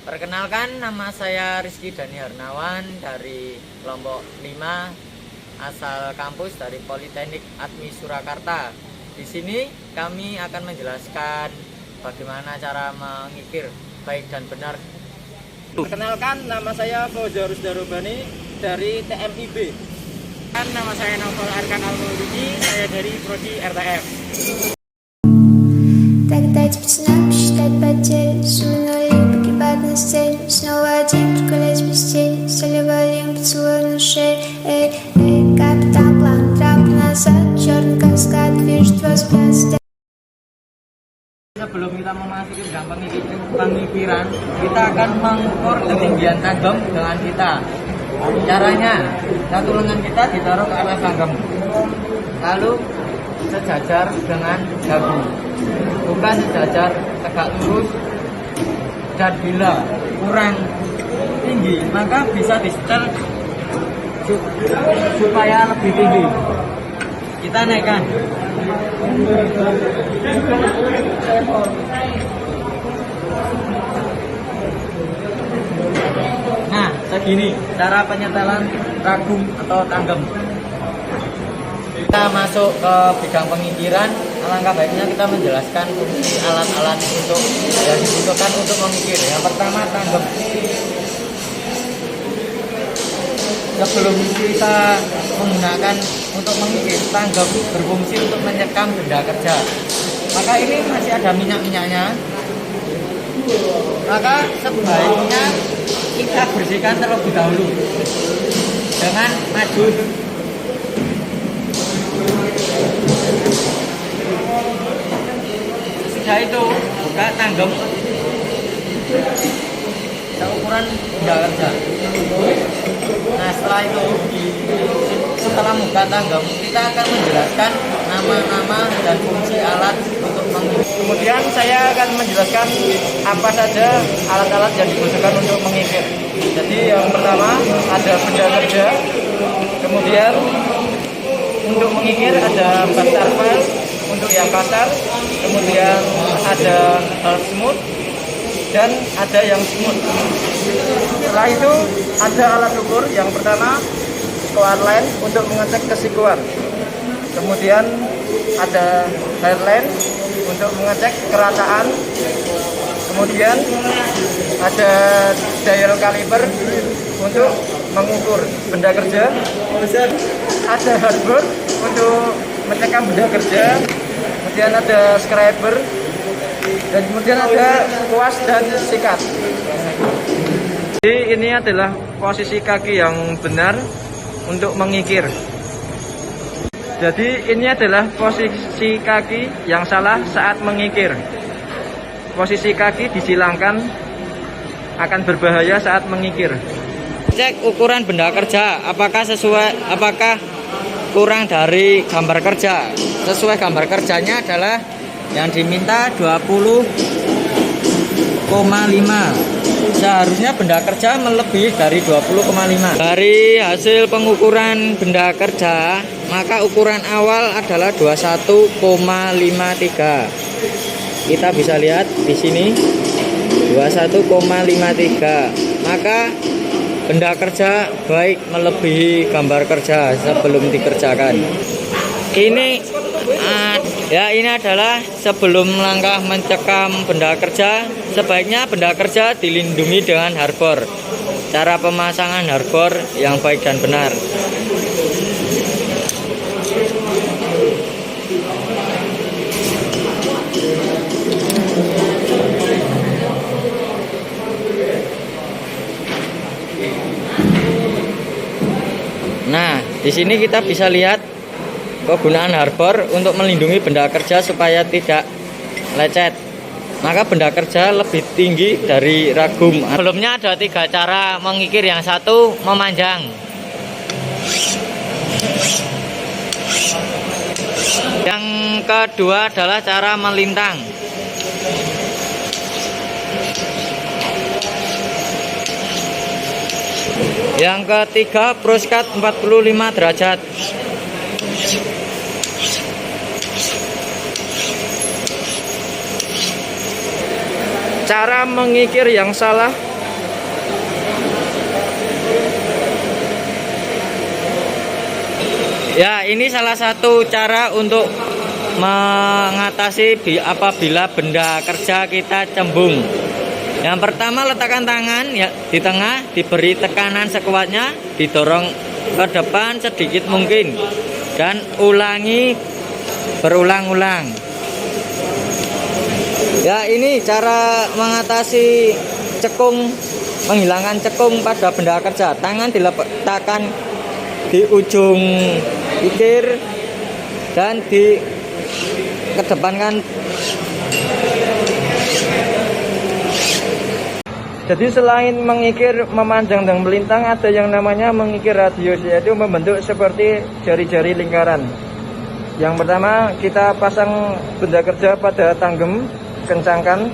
Perkenalkan, nama saya Rizky Dani Hernawan dari kelompok 5 asal kampus dari Politeknik Admi Surakarta. Di sini kami akan menjelaskan bagaimana cara mengikir baik dan benar. Perkenalkan, nama saya Fauzar Rusdarobani dari TMIB. Nama saya Naufal Arkan Al-Maulidi, saya dari Prodi RTF. Тогда тишина посчитать потери, суммы нули, погибать на сцене. Снова один, прогулять без тени, солевалим, поцелуй на шее. Эй, эй, капитан план, трап назад, черный каскад, вижу твой взгляд. Sebelum kita memasuki bidang pengikiran, kita akan mengukur ketinggian tanggem dengan kita. Caranya, satu lengan kita ditaruh ke atas tanggem, lalu sejajar dengan dagu, bukan sejajar, tegak lurus. Dan bila kurang tinggi, maka bisa di-setel supaya lebih tinggi. Kita naikkan. Nah, segini cara penyetelan ragum atau tanggem. Kita masuk ke bidang pengikiran. Alangkah baiknya kita menjelaskan fungsi alat-alat yang dibutuhkan untuk mengikir. Yang pertama, tanggem. Sebelum kita menggunakan untuk mengikir, tanggem berfungsi untuk menyekam benda kerja. Maka ini masih ada minyak-minyaknya, maka sebaiknya kita bersihkan terlebih dahulu dengan maju. Setelah itu buka tanggem ukuran benda kerja. Nah, setelah itu setelah buka tanggem, kita akan menjelaskan nama-nama dan fungsi alat untuk mengikir. Kemudian saya akan menjelaskan apa saja alat-alat yang dibutuhkan untuk mengikir. Jadi yang pertama ada benda kerja, kemudian untuk mengikir ada bastard untuk yang kasar, kemudian ada half smooth dan ada yang smooth. Setelah itu ada alat ukur. Yang pertama square line untuk mengecek kesikuan, kemudian ada head line untuk mengecek kerataan, kemudian ada dial caliper untuk mengukur benda kerja, ada hardboard untuk mencekam benda kerja, kemudian ada scraper, dan kemudian ada kuas dan sikat. Jadi ini adalah posisi kaki yang benar untuk mengikir. Jadi ini adalah posisi kaki yang salah saat mengikir. Posisi kaki disilangkan, akan berbahaya saat mengikir. Cek ukuran benda kerja, apakah sesuai, apakah kurang dari gambar kerja. Sesuai gambar kerjanya adalah yang diminta 20,5. Seharusnya benda kerja melebihi dari 20,5. Dari hasil pengukuran benda kerja, maka ukuran awal adalah 21,53. Kita bisa lihat di sini 21,53. Maka benda kerja baik melebihi gambar kerja sebelum dikerjakan. Ini adalah sebelum langkah mencekam benda kerja, sebaiknya benda kerja dilindungi dengan harbor. Cara pemasangan harbor yang baik dan benar. Nah, di sini kita bisa lihat kegunaan harbor untuk melindungi benda kerja supaya tidak lecet. Maka benda kerja lebih tinggi dari ragum. Sebelumnya ada 3 cara mengikir. Yang satu, memanjang. Yang kedua adalah cara melintang. Yang ketiga, proskat 45 derajat. Cara mengikir yang salah. Ya, ini salah satu cara untuk mengatasi apabila benda kerja kita cembung. Yang pertama, letakkan tangan ya di tengah, diberi tekanan sekuatnya, didorong ke depan sedikit mungkin, dan ulangi berulang-ulang. Ya, ini cara mengatasi cekung, menghilangkan cekung pada benda kerja. Tangan diletakkan di ujung ikir dan dikedepankan. Jadi selain mengikir memanjang dan melintang, ada yang namanya mengikir radius, yaitu membentuk seperti jari-jari lingkaran. Yang pertama, kita pasang benda kerja pada tanggem, kencangkan.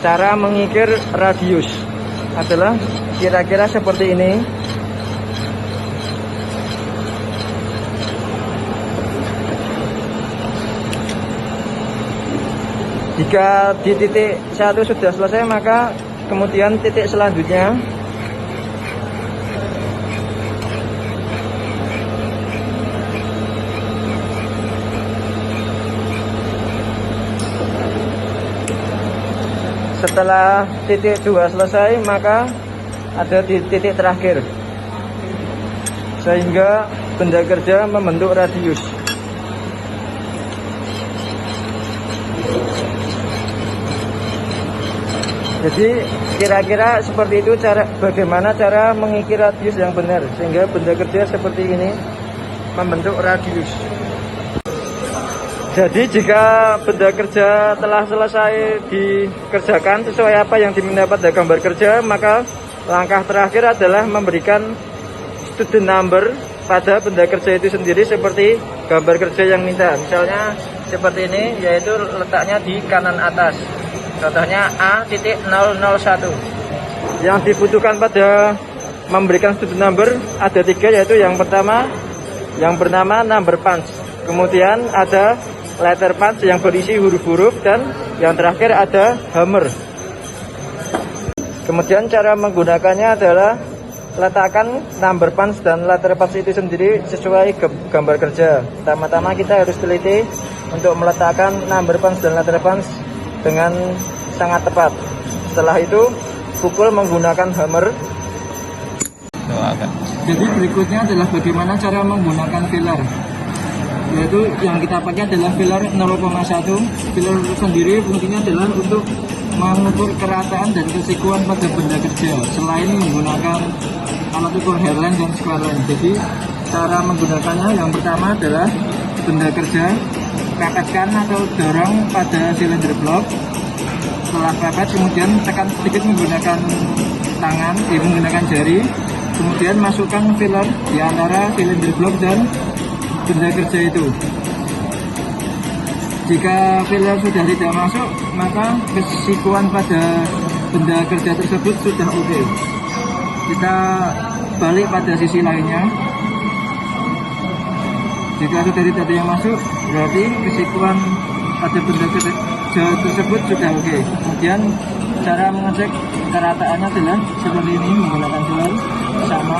Cara mengikir radius adalah kira-kira seperti ini. Jika di titik 1 sudah selesai, maka kemudian titik selanjutnya setelah titik 2 selesai, maka ada di titik terakhir, sehingga benda kerja membentuk radius. Jadi kira-kira seperti itu bagaimana cara mengikir radius yang benar, sehingga benda kerja seperti ini membentuk radius. Jadi jika benda kerja telah selesai dikerjakan sesuai apa yang diminta pada gambar kerja, maka langkah terakhir adalah memberikan student number pada benda kerja itu sendiri seperti gambar kerja yang minta. Misalnya seperti ini, yaitu letaknya di kanan atas. Contohnya A.001. Yang dibutuhkan pada memberikan student number ada 3, yaitu yang pertama yang bernama number punch, kemudian ada letter punch yang berisi huruf-huruf, dan yang terakhir ada hammer. Kemudian cara menggunakannya adalah letakkan number punch dan letter punch itu sendiri sesuai gambar kerja. Pertama-tama kita harus teliti untuk meletakkan number punch dan letter punch dengan sangat tepat. Setelah itu pukul menggunakan hammer. Jadi berikutnya adalah bagaimana cara menggunakan filler, yaitu yang kita pakai adalah filler 0,1. Filler sendiri fungsinya adalah untuk mengukur kerataan dan kesikuan pada benda kerja, selain menggunakan alat ukur hairline dan square line. Jadi cara menggunakannya yang pertama adalah benda kerja pepetkan atau dorong pada silinder blok. Setelah pepet, kemudian tekan sedikit menggunakan tangan, menggunakan jari, kemudian masukkan filler di antara silinder blok dan benda kerja itu. Jika filler sudah tidak masuk, maka kesikuan pada benda kerja tersebut sudah oke. Kita balik pada sisi lainnya. Jika sudah tidak ada yang masuk, berarti kesikuan pada benda kerja tersebut sudah oke. Kemudian cara mengecek kerataannya adalah seperti ini, menggunakan filler sama.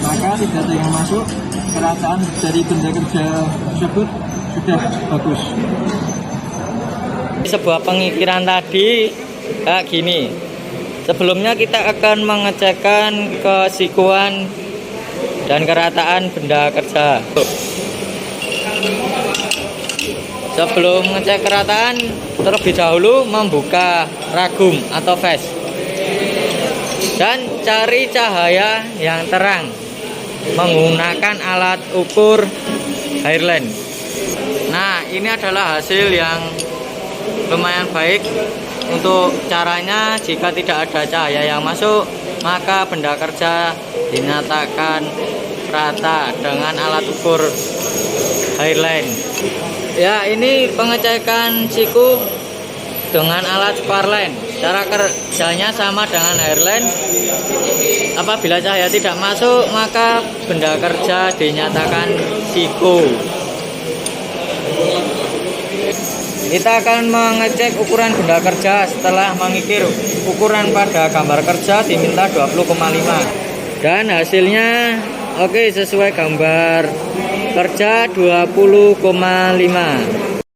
Maka tidak ada yang masuk, kerataan dari benda kerja tersebut sudah bagus. Sebuah pengikiran tadi kayak gini. Sebelumnya kita akan mengecekkan kesikuan dan kerataan benda kerja. Sebelum mengecek kerataan, terlebih dahulu membuka ragum atau face dan cari cahaya yang terang menggunakan alat ukur hairline. Nah, ini adalah hasil yang lumayan baik. Untuk caranya, jika tidak ada cahaya yang masuk, maka benda kerja dinyatakan rata dengan alat ukur hairline. Ya, ini pengecekan siku dengan alat sparline. Cara kerjanya sama dengan airline. Apabila cahaya tidak masuk, maka benda kerja dinyatakan siku. Kita akan mengecek ukuran benda kerja setelah mengikir. Ukuran pada gambar kerja diminta 20,5 dan hasilnya oke, sesuai gambar kerja 20,5.